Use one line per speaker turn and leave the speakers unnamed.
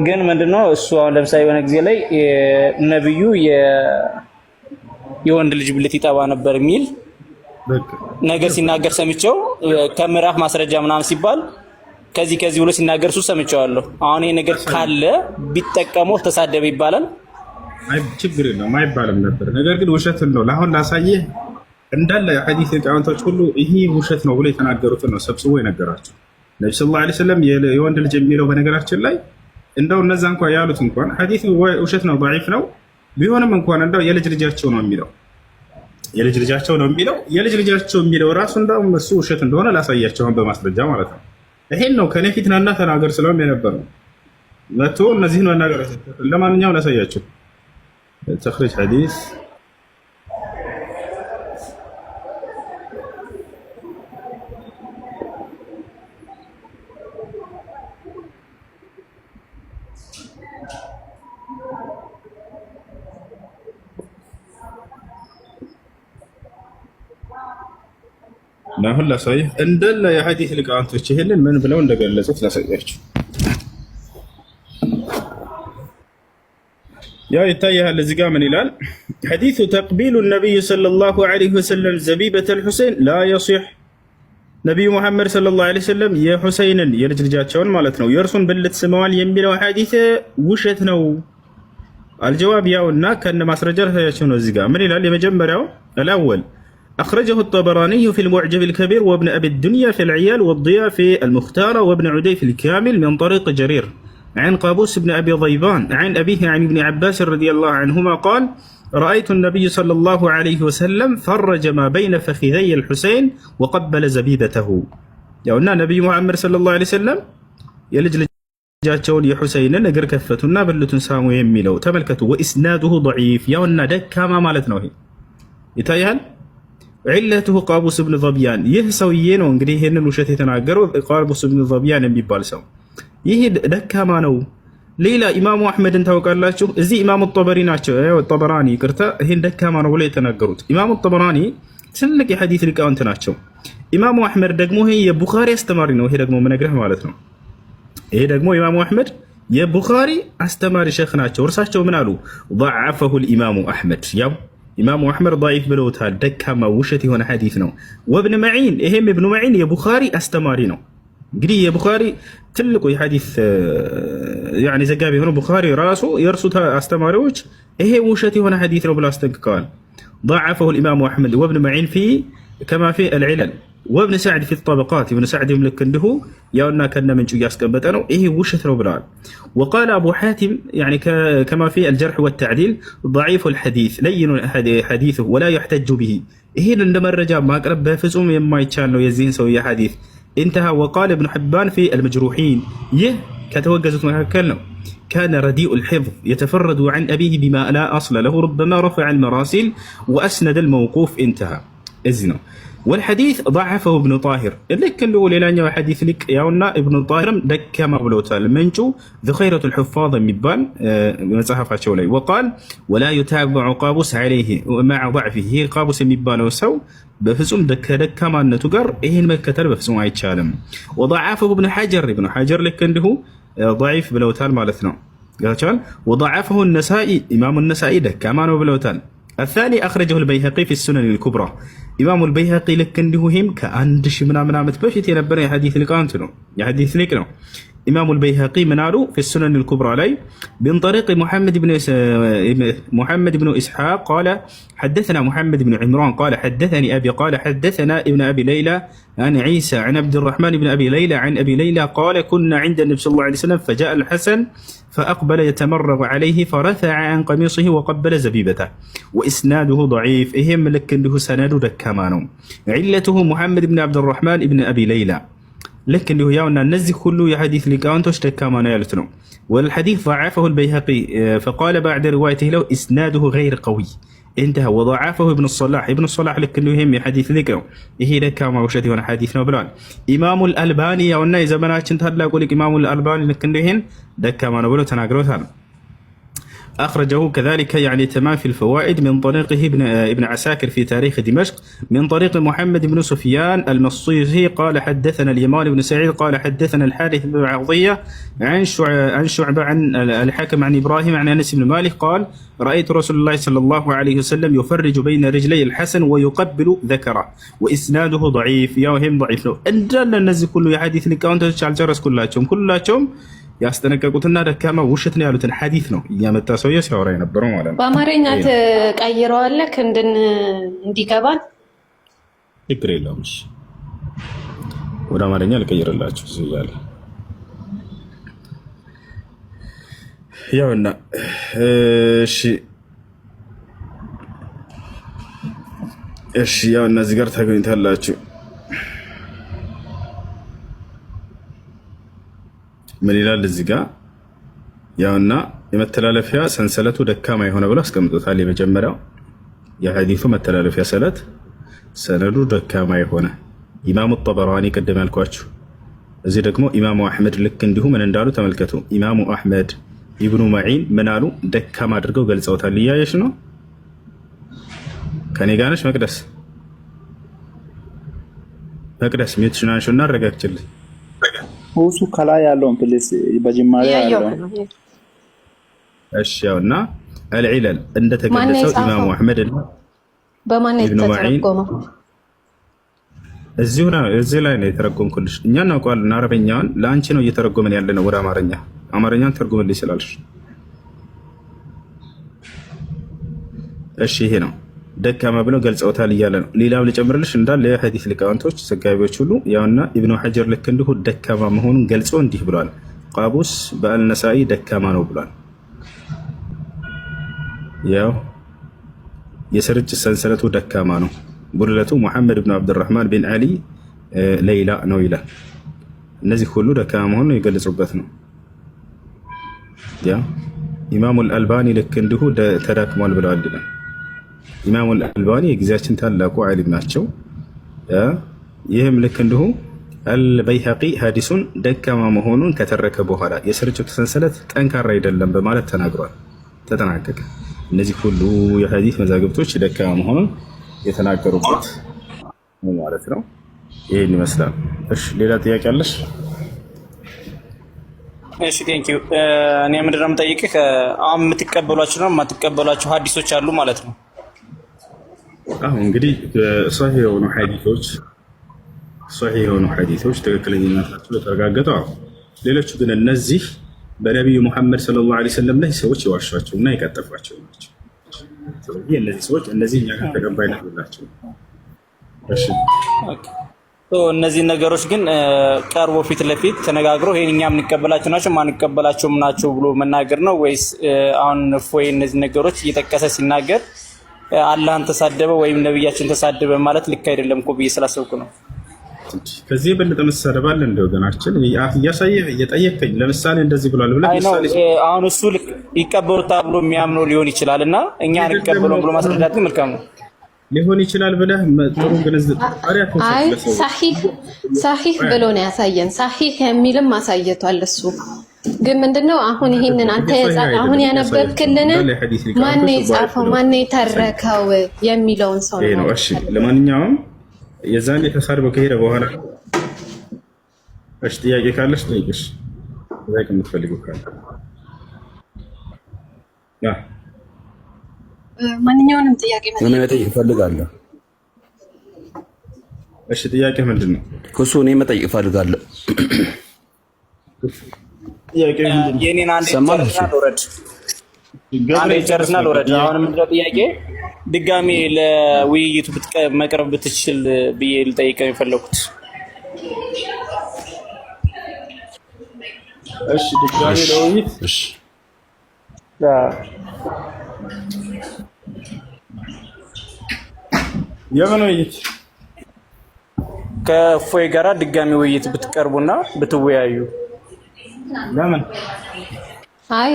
ግን ምንድነው እሱ አሁን ለምሳሌ የሆነ ጊዜ ላይ ነብዩ የወንድ ልጅ ብልት ይጠባ ነበር የሚል ነገር ሲናገር ሰምቼው ከምዕራፍ ማስረጃ ምናምን ሲባል ከዚህ ብሎ ሲናገር እሱ ሰምቼዋለሁ። አሁን ይሄ ነገር ካለ ቢጠቀመው ተሳደበ ይባላል?
አይ ችግር የለውም አይባልም ነበር። ነገር ግን ውሸት ነው። ለአሁን ላሳየህ እንዳለ የሐዲስ ሊቃውንቶች ሁሉ ይሄ ውሸት ነው ብሎ የተናገሩትን ነው ሰብስቦ የነገራቸው። ነብዩ ሰለላሁ ዐለይሂ ወሰለም የወንድ ልጅ የሚለው በነገራችን ላይ እንደው እነዛ እንኳን ያሉት እንኳን ሐዲስ ውሸት ነው ضعيف ነው ቢሆንም እንኳን እንደው የልጅ ልጃቸው ነው የሚለው የልጅ ልጃቸው የሚለው ራሱ እንደው እሱ ውሸት እንደሆነ ላሳያቸው በማስረጃ ማለት ነው። ይሄን ነው ከኔ ፊት ናና ተናገር ስለሆነ የነበረው መጥቶ እነዚህን መናገር። ለማንኛውም ላሳያቸው ተخريج حديث ናሁን ላሳይ እንደለ የሐዲስ ሊቃውንቶች ይሄንን ምን ብለው እንደገለጹት ላሳያችሁ። ያው ይታያል እዚህ ጋር ምን ይላል? حديث تقبيل النبي صلى الله عليه وسلم زبيبة الحسين لا يصح ነብዩ መሐመድ ሰለላሁ ዐለይሂ ወሰለም የሁሰይንን የልጅ ልጃቸውን ማለት ነው የእርሱን ብልት ስመዋል የሚለው ሐዲስ ውሸት ነው። አልጀዋብ ያውና ከነ ማስረጃ ታያችሁ ነው። እዚህ ጋር ምን ይላል? የመጀመሪያው الأول أخرجه الطبراني في المعجم الكبير وابن أبي الدنيا في العيال والضياء في المختارة وابن عدي في الكامل من طريق جرير عن قابوس بن أبي ضيبان عن أبيه عن ابن عباس رضي الله عنهما قال رأيت النبي صلى الله عليه وسلم فرج ما بين فخذي الحسين وقبل زبيبته. يقولنا نبي محمد صلى الله عليه وسلم يلج لجاتشون يا حسين نقر كفتنا بلتن سامو يميلو تملكته وإسناده ضعيف يقولنا دكا ما مالتنا هي يتايهل علته قابوس بن ظبيان يهسويين وانقريه هن الوشتي تناقروا قابوس بن ظبيان يميبالسو ይሄ ደካማ ነው። ሌላ ኢማሙ አህመድን ታውቃላችሁ? እዚህ ኢማሙ ጠበሪ ናቸው ጠበራኒ ይቅርታ፣ ይሄን ደካማ ነው ብለው የተናገሩት ኢማሙ ጠበራኒ ትልቅ የሐዲስ ሊቃውንት ናቸው። ኢማሙ አህመድ ደግሞ ይሄ የቡኻሪ አስተማሪ ነው። ይሄ ደግሞ መነግረህ ማለት ነው። ይሄ ደግሞ ኢማሙ አህመድ የቡኻሪ አስተማሪ ሼክ ናቸው። እርሳቸው ምን አሉ? ضعفه الامام احمد ያው ኢማሙ አህመድ ضعيف ብለውታል። ደካማ ውሸት የሆነ ሐዲስ ነው። ወብን መዒን ይሄም ኢብኑ መዒን የቡኻሪ አስተማሪ ነው። እንግዲህ የቡኻሪ ትልቁ የሐዲስ يعني ዘጋቢ የሆነው ቡኻሪ ራሱ የእርሱ አስተማሪዎች ይሄ ውሸት የሆነ ሐዲስ ነው ብለው አስጠንቅቀዋል። ضعفه الامام احمد وابن معين في كما في العلل وابن سعد في الطبقات ابن سعد يملك عنده ያውና ከነ ምንጩ ያስቀመጠ ነው። ይሄ ውሸት ነው ብለዋል። وقال ابو حاتم يعني كما في الجرح والتعديل ضعيف الحديث لين حديثه ولا يحتج به ይሄን እንደ መረጃ ማቅረብ በፍጹም የማይቻል ነው የዚህን ሰው የሐዲስ انتهى. وقال ابن حبان في المجروحين كتوجزت مكاكلنا كان رديء الحفظ يتفرد عن أبيه بما لا أصل له ربما رفع المراسيل وأسند الموقوف انتهى إذنه. والحديث ضعفه ابن طاهر لكن له ليلانيا حديث لك ياونا ابن طاهر دك مغلوتا المنجو ذخيرة الحفاظ مبان مصحف شولي. وقال ولا يتابع قابوس عليه مع ضعفه قابوس مبان وسو بفصوم دك مانتو قر ይሄን መከተል በፍጹም አይቻልም። وضعفه ابن حجر لك እንዲሁ ضعيف ብለውታል ማለት ነው። ያቻል وضعفه النسائي امام النسائي ደካማ ነው ብለውታል። الثاني أخرجه البيهقي في السنن الكبرى إمام البيهقي لك عنده هم كأند شي من عمت بفيت ينبر حديث القانتنو حديث لكنو إمام البيهقي منالو في السنن الكبرى لي من طريق محمد بن إسحاق قال حدثنا محمد بن عمران قال حدثني أبي قال حدثنا ابن أبي ليلى عن عيسى عن عبد الرحمن بن أبي ليلى عن أبي ليلى قال كنا عند النبي صلى الله عليه وسلم فجاء الحسن فأقبل يتمرغ عليه فرفع عن قميصه وقبل زبيبته وإسناده ضعيف إهم لك عنده سند دكامانو علته محمد بن عبد الرحمن بن أبي ليلى لكن له ياونا نزي كله يحديث لكانتوش دكامانو يالتنو. والحديث ضعفه البيهقي فقال بعد روايته له إسناده غير قوي انتهى. وضعفه ابن الصلاح لكن له هم حديث ذكره هي دكاما وشتي وانا حديثنا بلان. إمام الألباني ياونا إذا بنا كنت هلا أقول لك إمام الألباني لكن له دكامانو بلو تناقروتان. أخرجه كذلك يعني تمام في الفوائد من طريقه ابن عساكر في تاريخ دمشق من طريق محمد بن سفيان المصيصي قال حدثنا اليمان بن سعيد قال حدثنا الحارث بن عطية عن شعبة عن الحكم عن إبراهيم عن أنس بن مالك قال رأيت رسول الله صلى الله عليه وسلم يفرج بين رجلي الحسن ويقبل ذكره وإسناده ضعيف يا وهم ضعيف له أنجل النزي كله يحديث لك أنت على الجرس كلهم ያስጠነቀቁትና ደካማ ውሸት ነው ያሉትን ሐዲስ ነው እያመጣ ሰውዬ ሲያወራ የነበረው ማለት ነው።
በአማርኛ ተቀይረዋለክ እንዲገባን
ችግር የለውም። እሺ ወደ አማርኛ ልቀይርላችሁ ይላል። ያውና እሺ ያውና እዚህ ጋር ታገኙታላችሁ። ምን ይላል እዚህ ጋር ያውና የመተላለፊያ ሰንሰለቱ ደካማ የሆነ ብሎ አስቀምጦታል። የመጀመሪያው የሐዲሱ መተላለፊያ ሰነዱ ደካማ የሆነ ኢማሙ ጠበራኒ ቀደም ያልኳችሁ። እዚህ ደግሞ ኢማሙ አህመድ ልክ እንዲሁ ምን እንዳሉ ተመልከቱ። ኢማሙ አህመድ ኢብኑ መዒን ምን አሉ? ደካማ አድርገው ገልጸውታል። እያየሽ ነው ከኔ ጋር ነሽ? መቅደስ ሚትሽን አንሺና አረጋግጭልኝ።
ሁሱ ከላይ ያለውን ፕሌስ በጅማሬ ያለው
እሺ ያውና አልዒለል እንደተገለጸው ኢማሙ አህመድ እና
በማን የተተረጎመው
እዚህ ላይ ነው የተረጎምኩልሽ። እኛ እናውቀዋለን አረበኛውን፣ ለአንቺ ነው እየተረጎመን ያለ ነው ወደ አማርኛን ተርጉምልኝ ስላልሽ። እሺ ይሄ ነው ደካማ ብለው ገልጸውታል እያለ ነው። ሌላም ልጨምርልሽ እንዳለ የሐዲስ ሊቃውንቶች ዘጋቢዎች ሁሉ ያውና ኢብኑ ሐጀር ልክ እንዲሁ ደካማ መሆኑን ገልጾ እንዲህ ብሏል። ቃቡስ በአልነሳኢ ደካማ ነው ብሏል። ያው የስርጭት ሰንሰለቱ ደካማ ነው። ቡድለቱ ሙሐመድ ብን አብዱራህማን ቢን አሊ ሌይላ ነው ይላል። እነዚህ ሁሉ ደካማ መሆኑን የገለጹበት ነው። ያ ኢማሙ አልአልባኒ ልክ እንዲሁ ተዳክሟል ብለዋል ይላል። ኢማሙ አልአልባኒ የጊዜያችን ታላቁ ዓሊም ናቸው። ይህም ልክ እንዲሁ አልበይሀቂ ሐዲሱን ደካማ መሆኑን ከተረከ በኋላ የስርጭቱ ሰንሰለት ጠንካራ አይደለም በማለት ተናግሯል። ተጠናቀቀ። እነዚህ ሁሉ የሐዲስ መዛግብቶች ደካማ መሆኑን የተናገሩበት ማለት ነው። ይህን ይመስላል። እሺ ሌላ ጥያቄ አለሽ?
እሺ ቴንኪው። እኔ ምንድን ነው የምጠይቅህ አሁን የምትቀበሏቸው ነው የማትቀበሏቸው ሐዲሶች አሉ ማለት ነው?
አሁን እንግዲህ ሷሂህ የሆኑ ሐዲሶች ትክክለኛነታቸው የተረጋገጠው፣ ሌሎቹ ግን እነዚህ በነቢዩ ሙሐመድ ሰለላሁ ዐለይሂ ወሰለም ላይ ሰዎች የዋሿቸውና የቀጠፏቸው ናቸው። ስለዚህ እነዚህ ሰዎች እኛ ጋር ተቀባይነት የላቸው። እሺ
እነዚህ ነገሮች ግን ቀርቦ ፊት ለፊት ተነጋግሮ ይሄን እኛ የምንቀበላቸው ናቸው ማንቀበላቸውም ናቸው ብሎ መናገር ነው ወይስ አሁን እፎይ እነዚህ ነገሮች እየጠቀሰ ሲናገር አላህን ተሳደበ ወይም ነብያችን ተሳደበ ማለት ልክ አይደለም እኮ ብዬ ስላሰብኩ ነው።
ከዚህ የበለጠ መሰደባል እንደ ወገናችን እያሳየህ እየጠየቀኝ ለምሳሌ እንደዚህ ብሏል ብለህ
አሁን እሱ ልክ ይቀበሉታል ብሎ የሚያምነው ሊሆን ይችላል እና እኛ አንቀበለውም ብሎ ማስረዳት ግን መልካም ነው
ሊሆን ይችላል ብለህ ጥሩ ግንዛቤ
አይ ሳሂህ ብሎ ነው ያሳየን። ሳሂህ የሚልም ማሳየቷል እሱ ግን ምንድነው አሁን ይሄንን አንተ አሁን ያነበብክልን ማን ነው የጻፈው ማን ነው የተረከው የሚለውን ሰው ነው።
እሺ ለማንኛውም የዛን የተሳርበው ከሄደ በኋላ እሺ ጥያቄ ካለሽ ጠይቅሽ ዘይ ከምትፈልጊው ካለ ያ
ማንኛውንም ጥያቄ
መጠየቅ እፈልጋለሁ።
እሺ ጥያቄ ምንድነው?
ኩሱ እኔ መጠየቅ እፈልጋለሁ።
ጥያቄ ምንድነው?
የኔን አንዴ ጨርስና ልውረድ። አሁን ምንድነው ጥያቄ ድጋሜ ለውይይቱ መቅረብ ብትችል ብዬ ልጠይቀው የፈለኩት።
እሺ ድጋሜ ለውይይት
እሺ
የምን ውይይት?
ከእፎይ ጋራ ድጋሜ ውይይት ብትቀርቡና ብትወያዩ።
ለምን?
አይ